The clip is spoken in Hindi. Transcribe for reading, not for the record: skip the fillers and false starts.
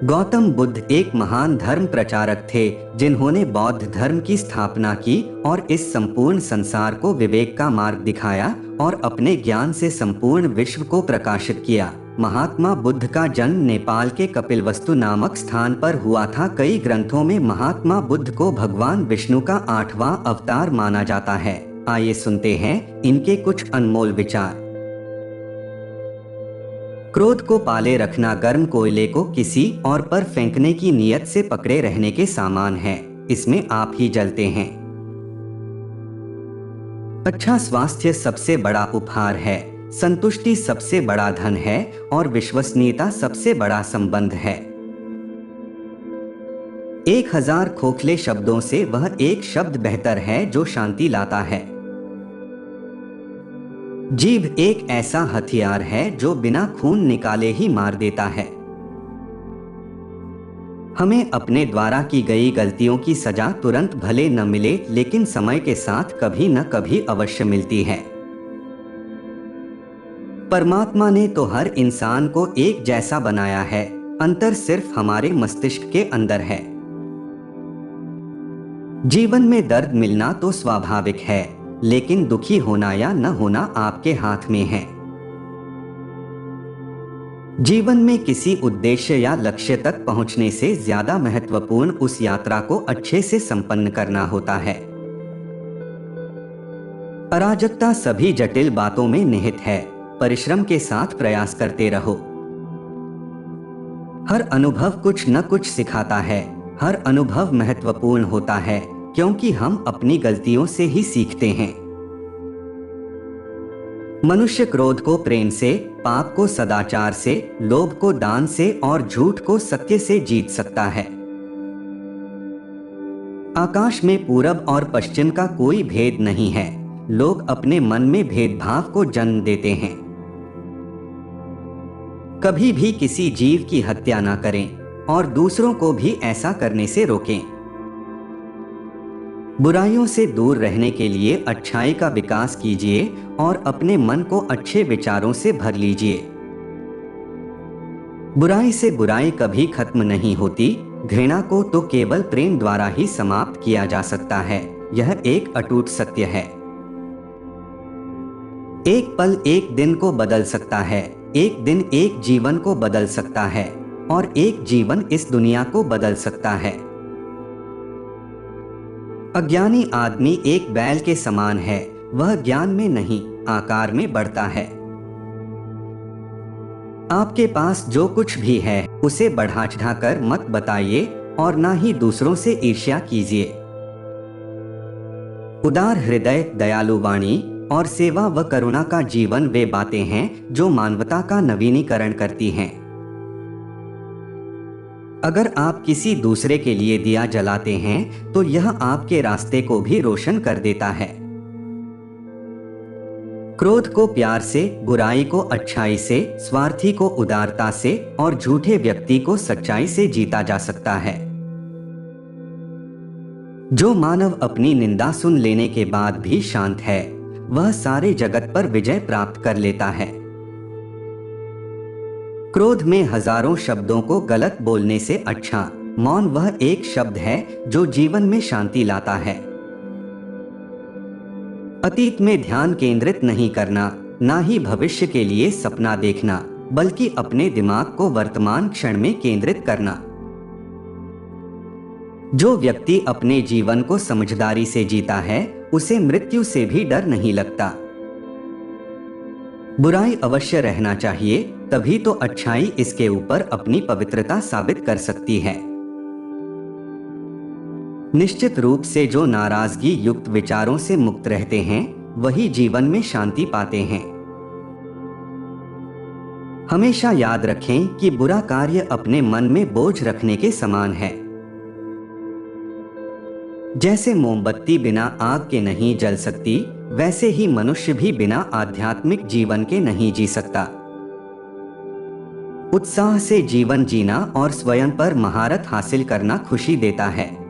गौतम बुद्ध एक महान धर्म प्रचारक थे जिन्होंने बौद्ध धर्म की स्थापना की और इस संपूर्ण संसार को विवेक का मार्ग दिखाया और अपने ज्ञान से संपूर्ण विश्व को प्रकाशित किया। महात्मा बुद्ध का जन्म नेपाल के कपिलवस्तु नामक स्थान पर हुआ था। कई ग्रंथों में महात्मा बुद्ध को भगवान विष्णु का 8वां अवतार माना जाता है। आइए सुनते हैं इनके कुछ अनमोल विचार। क्रोध को पाले रखना गर्म कोयले को किसी और पर फेंकने की नीयत से पकड़े रहने के समान है। इसमें आप ही जलते हैं। अच्छा स्वास्थ्य सबसे बड़ा उपहार है, संतुष्टि सबसे बड़ा धन है और विश्वसनीयता सबसे बड़ा संबंध है। 1000 खोखले शब्दों से वह एक शब्द बेहतर है जो शांति लाता है। जीभ एक ऐसा हथियार है जो बिना खून निकाले ही मार देता है। हमें अपने द्वारा की गई गलतियों की सजा तुरंत भले न मिले, लेकिन समय के साथ कभी न कभी अवश्य मिलती है। परमात्मा ने तो हर इंसान को एक जैसा बनाया है, अंतर सिर्फ हमारे मस्तिष्क के अंदर है। जीवन में दर्द मिलना तो स्वाभाविक है, लेकिन दुखी होना या न होना आपके हाथ में है। जीवन में किसी उद्देश्य या लक्ष्य तक पहुंचने से ज्यादा महत्वपूर्ण उस यात्रा को अच्छे से संपन्न करना होता है। अराजकता सभी जटिल बातों में निहित है। परिश्रम के साथ प्रयास करते रहो। हर अनुभव कुछ न कुछ सिखाता है। हर अनुभव महत्वपूर्ण होता है क्योंकि हम अपनी गलतियों से ही सीखते हैं। मनुष्य क्रोध को प्रेम से, पाप को सदाचार से, लोभ को दान से और झूठ को सत्य से जीत सकता है। आकाश में पूरब और पश्चिम का कोई भेद नहीं है। लोग अपने मन में भेदभाव को जन्म देते हैं। कभी भी किसी जीव की हत्या न करें और दूसरों को भी ऐसा करने से रोकें। बुराइयों से दूर रहने के लिए अच्छाई का विकास कीजिए और अपने मन को अच्छे विचारों से भर लीजिए। बुराई से बुराई कभी खत्म नहीं होती। घृणा को तो केवल प्रेम द्वारा ही समाप्त किया जा सकता है। यह एक अटूट सत्य है। एक पल एक दिन को बदल सकता है, एक दिन एक जीवन को बदल सकता है और एक जीवन इस दुनिया को बदल सकता है। अज्ञानी आदमी एक बैल के समान है। वह ज्ञान में नहीं, आकार में बढ़ता है। आपके पास जो कुछ भी है उसे बढ़ा चढ़ाकर मत बताइए और ना ही दूसरों से ईर्ष्या कीजिए। उदार हृदय, दयालु वाणी और सेवा व करुणा का जीवन वे बातें हैं जो मानवता का नवीनीकरण करती हैं। अगर आप किसी दूसरे के लिए दिया जलाते हैं तो यह आपके रास्ते को भी रोशन कर देता है। क्रोध को प्यार से, बुराई को अच्छाई से, स्वार्थी को उदारता से और झूठे व्यक्ति को सच्चाई से जीता जा सकता है। जो मानव अपनी निंदा सुन लेने के बाद भी शांत है, वह सारे जगत पर विजय प्राप्त कर लेता है। क्रोध में हजारों शब्दों को गलत बोलने से अच्छा मौन वह एक शब्द है जो जीवन में शांति लाता है। अतीत में ध्यान केंद्रित नहीं करना, ना ही भविष्य के लिए सपना देखना, बल्कि अपने दिमाग को वर्तमान क्षण में केंद्रित करना। जो व्यक्ति अपने जीवन को समझदारी से जीता है उसे मृत्यु से भी डर नहीं लगता। बुराई अवश्य रहना चाहिए, तभी तो अच्छाई इसके ऊपर अपनी पवित्रता साबित कर सकती है। निश्चित रूप से जो नाराजगी युक्त विचारों से मुक्त रहते हैं वही जीवन में शांति पाते हैं। हमेशा याद रखें कि बुरा कार्य अपने मन में बोझ रखने के समान है। जैसे मोमबत्ती बिना आग के नहीं जल सकती, वैसे ही मनुष्य भी बिना आध्यात्मिक जीवन के नहीं जी सकता। उत्साह से जीवन जीना और स्वयं पर महारत हासिल करना खुशी देता है।